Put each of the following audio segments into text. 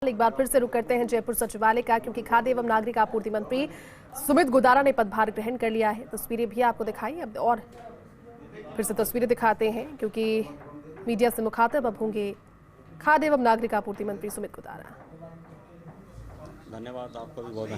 एक बार फिर से रुक करते हैं जयपुर सचिवालय का, क्योंकि खाद्य एवं नागरिक आपूर्ति मंत्री सुमित गुदारा ने पदभार ग्रहण कर लिया है। तस्वीरें भी आपको दिखाई, अब और फिर से तस्वीरें दिखाते हैं क्योंकि मीडिया से मुखातिब अब होंगे खाद्य एवं नागरिक आपूर्ति मंत्री सुमित गुदारा। धन्यवाद आपको भी बहुत।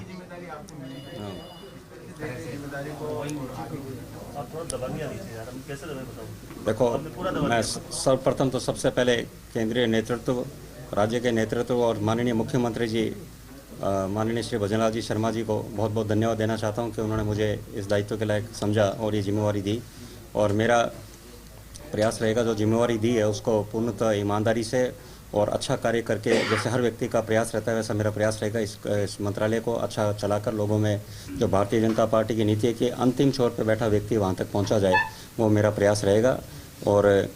देखो, मैं सर्वप्रथम तो सबसे पहले केंद्रीय नेतृत्व, राज्य के नेतृत्व और माननीय मुख्यमंत्री जी माननीय श्री भजनलाल जी शर्मा जी को बहुत बहुत धन्यवाद देना चाहता हूं कि उन्होंने मुझे इस दायित्व के लायक समझा और ये जिम्मेवारी दी। और मेरा प्रयास रहेगा जो जिम्मेवारी दी है उसको पूर्णतः ईमानदारी से और अच्छा कार्य करके, जैसे हर व्यक्ति का प्रयास रहता है वैसा मेरा प्रयास रहेगा इस मंत्रालय को अच्छा चलाकर लोगों में जो भारतीय जनता पार्टी की नीति है कि अंतिम छोर पर बैठा व्यक्ति वहाँ तक पहुँचा जाए, वो मेरा प्रयास रहेगा। और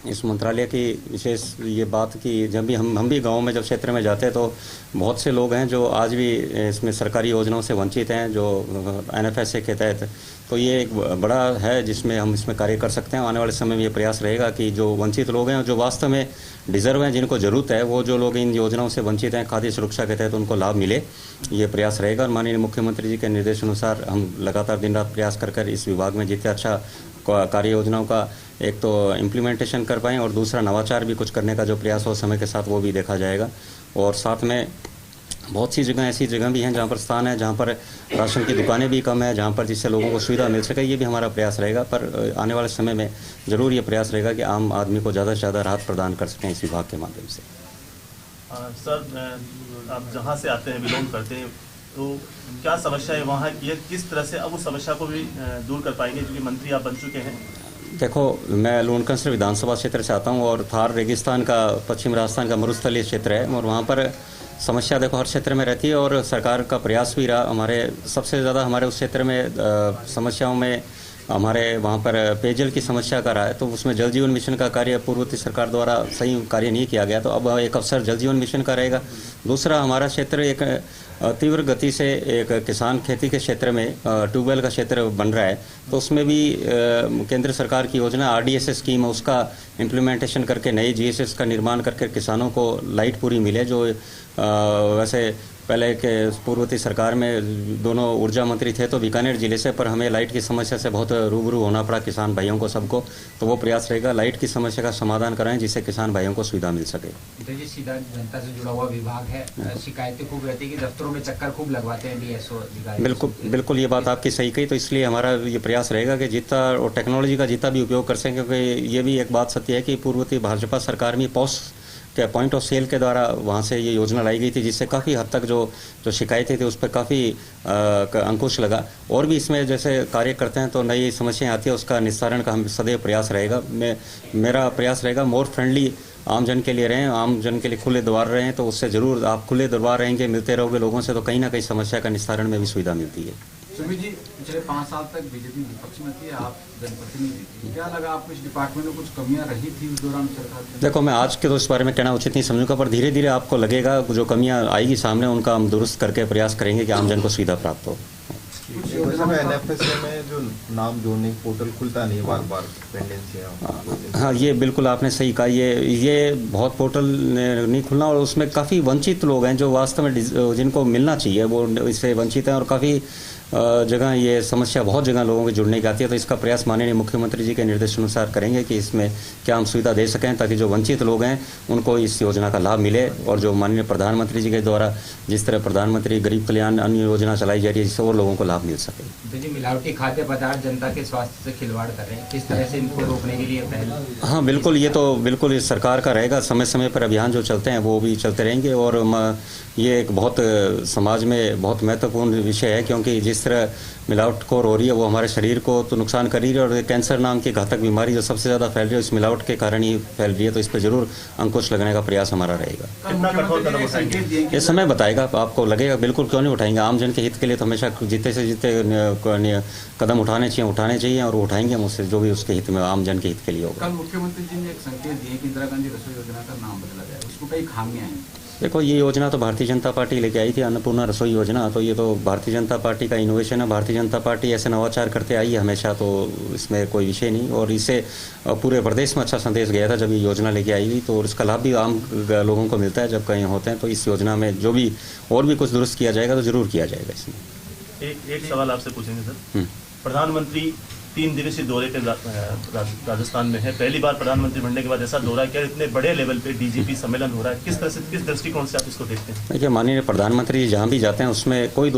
इस मंत्रालय की विशेष ये बात कि जब भी हम भी गाँव में जब क्षेत्र में जाते हैं तो बहुत से लोग हैं जो आज भी इसमें सरकारी योजनाओं से वंचित हैं, जो NFSA के तहत। तो ये एक बड़ा है जिसमें हम इसमें कार्य कर सकते हैं। आने वाले समय में ये प्रयास रहेगा कि जो वंचित लोग हैं, जो वास्तव में डिजर्व हैं, जिनको ज़रूरत है, वो जो लोग इन योजनाओं से वंचित हैं, खाद्य सुरक्षा के तहत उनको लाभ मिले, ये प्रयास रहेगा। और माननीय मुख्यमंत्री जी के निर्देशानुसार हम लगातार दिन रात प्रयास कर इस विभाग में जितने अच्छा कार्य योजनाओं का एक तो इम्प्लीमेंटेशन कर पाएँ और दूसरा नवाचार भी कुछ करने का जो प्रयास हो समय के साथ वो भी देखा जाएगा। और साथ में बहुत सी जगह ऐसी जगह भी हैं जहाँ पर स्थान है जहाँ पर राशन की दुकानें भी कम है, जहाँ पर जिससे लोगों को सुविधा मिल सके, ये भी हमारा प्रयास रहेगा। पर आने वाले समय में ज़रूर ये प्रयास रहेगा कि आम आदमी को ज़्यादा से ज़्यादा राहत प्रदान कर सकें इस विभाग के माध्यम से। सर, आप जहाँ से आते हैं, बिलोंग करते हैं, तो क्या समस्या है वहाँ की, किस तरह से अब उस समस्या को भी दूर कर पाएंगे, क्योंकि मंत्री आप बन चुके हैं? देखो, मैं लूणकंसर विधानसभा क्षेत्र से आता हूँ और थार रेगिस्तान का, पश्चिम राजस्थान का मरुस्थलीय क्षेत्र है और वहाँ पर समस्या देखो हर क्षेत्र में रहती है और सरकार का प्रयास भी रहा। हमारे सबसे ज़्यादा हमारे उस क्षेत्र में समस्याओं में हमारे वहाँ पर पेयजल की समस्या का रहा है। तो उसमें जल जीवन मिशन का कार्य पूर्ववर्ती सरकार द्वारा सही कार्य नहीं किया गया, तो अब एक अवसर जल जीवन मिशन का रहेगा। दूसरा, हमारा क्षेत्र एक तीव्र गति से एक किसान खेती के क्षेत्र में ट्यूबवेल का क्षेत्र बन रहा है, तो उसमें भी केंद्र सरकार की योजना RDSS स्कीम है, उसका इम्प्लीमेंटेशन करके नई GSS का निर्माण करके किसानों को लाइट पूरी मिले। जो वैसे पहले के पूर्ववर्ती सरकार में दोनों ऊर्जा मंत्री थे तो बीकानेर जिले से, पर हमें लाइट की समस्या से बहुत रूबरू होना पड़ा किसान भाइयों को सबको। तो वो प्रयास रहेगा लाइट की समस्या का समाधान कराएं जिससे किसान भाइयों को सुविधा मिल सके। जी, सीधा जनता से जुड़ा हुआ विभाग है, शिकायतें खूब रहती है कि दफ्तरों में चक्कर खूब लगवाते हैं DSO अधिकारी। बिल्कुल ये बात आपकी सही कही। तो इसलिए हमारा ये प्रयास रहेगा कि जितना और टेक्नोलॉजी का जितना भी उपयोग कर सकें, क्योंकि ये भी एक बात सत्य है कि पूर्ववर्ती भाजपा सरकार में POS के पॉइंट ऑफ सेल के द्वारा वहाँ से ये योजना लाई गई थी, जिससे काफ़ी हद तक जो शिकायतें थी उस पर काफ़ी अंकुश लगा। और भी इसमें जैसे कार्य करते हैं तो नई समस्याएं आती है, उसका निस्तारण का हम सदैव प्रयास रहेगा। मेरा प्रयास रहेगा मोर फ्रेंडली आम जन के लिए रहें, आम जन के लिए खुले द्वार रहें। तो उससे ज़रूर आप खुले द्वार रहेंगे, मिलते रहोगे लोगों से, तो कहीं ना कहीं समस्या का निस्तारण में भी सुविधा मिलती है। सुमित जी, पिछले 5 साल तक बीजेपी विपक्ष में थी, आप जनप्रतिनिधि थी, क्या लगा आपको इस डिपार्टमेंट में कुछ कमियां रही थी उस दौरान सरकार में? देखो, मैं आज के तो इस बारे में कहना उचित नहीं समझूंगा, पर धीरे धीरे आपको लगेगा जो कमियां आएगी सामने उनका हम दुरुस्त करके प्रयास करेंगे कि आमजन को सुविधा प्राप्त हो। NFSA में जो नाम जोड़ने पोर्टल खुलता नहीं, बार बार पेंडेंसी। हाँ, ये बिल्कुल आपने सही कहा। ये बहुत पोर्टल नहीं खुलना और उसमें काफ़ी वंचित लोग हैं जो वास्तव में जिनको मिलना चाहिए वो इससे वंचित हैं। और काफ़ी जगह ये समस्या बहुत जगह लोगों के जुड़ने की आती है। तो इसका प्रयास माननीय मुख्यमंत्री जी के निर्देशानुसार करेंगे कि इसमें क्या हम सुविधा दे सकें ताकि जो वंचित लोग हैं उनको इस योजना का लाभ मिले। और जो माननीय प्रधानमंत्री जी के द्वारा जिस तरह प्रधानमंत्री गरीब कल्याण अन्न योजना चलाई जा रही है, जिससे और लोगों को लाभ मिल सके। जी, मिलावटी खाद्य पदार्थ जनता के स्वास्थ्य से खिलवाड़ कर रहे हैं, किस तरह से इनको रोकने के लिए पहल? हाँ, बिल्कुल, ये तो बिल्कुल इस सरकार का रहेगा। समय समय पर अभियान जो चलते हैं वो भी चलते रहेंगे। और ये एक बहुत समाज में बहुत महत्वपूर्ण विषय है, क्योंकि जिस तरह मिलावटखोर हो रही है वो हमारे शरीर को तो नुकसान कर रही है और कैंसर नाम की घातक बीमारी जो सबसे ज़्यादा फैल रही है इस मिलावट के कारण ही फैल रही है। तो इस पर जरूर अंकुश लगाने का प्रयास हमारा रहेगा। कितना कठोर कदम उठाएंगे ये समय बताएगा, आपको लगेगा बिल्कुल क्यों नहीं उठाएंगे। आम जन के हित के लिए तो हमेशा जितने से जितने कदम उठाने चाहिए और उठाएंगे हम उससे जो भी उसके हित में आम जन के हित के लिए होगा। कल मुख्यमंत्री जी ने एक संकेत दिए कि इंदिरा गांधी रसोई योजना का नाम बदला जाए, उसको कई खामियां हैं। देखो, ये योजना तो भारतीय जनता पार्टी लेके आई थी, अन्नपूर्णा रसोई योजना। तो ये तो भारतीय जनता पार्टी का इनोवेशन है। भारतीय जनता पार्टी ऐसे नवाचार करते आई है हमेशा, तो इसमें कोई विषय नहीं। और इससे पूरे प्रदेश में अच्छा संदेश गया था जब ये योजना लेके आई हुई। तो और इसका लाभ भी आम लोगों को मिलता है जब कहीं होते हैं। तो इस योजना में जो भी और भी कुछ दुरुस्त किया जाएगा तो ज़रूर किया जाएगा इसमें। एक सवाल आपसे पूछेंगे सर। प्रधानमंत्री 3 दिवसीय दौरे पे राजस्थान में है। पहली बार प्रधानमंत्री बनने के बाद ऐसा दौरा किया, इतने बड़े लेवल पे डीजीपी सम्मेलन हो रहा है, किस तरह से, किस दृष्टिकोण से आप इसको देखते हैं? देखिए, माननीय प्रधानमंत्री जहाँ भी जाते हैं उसमें कोई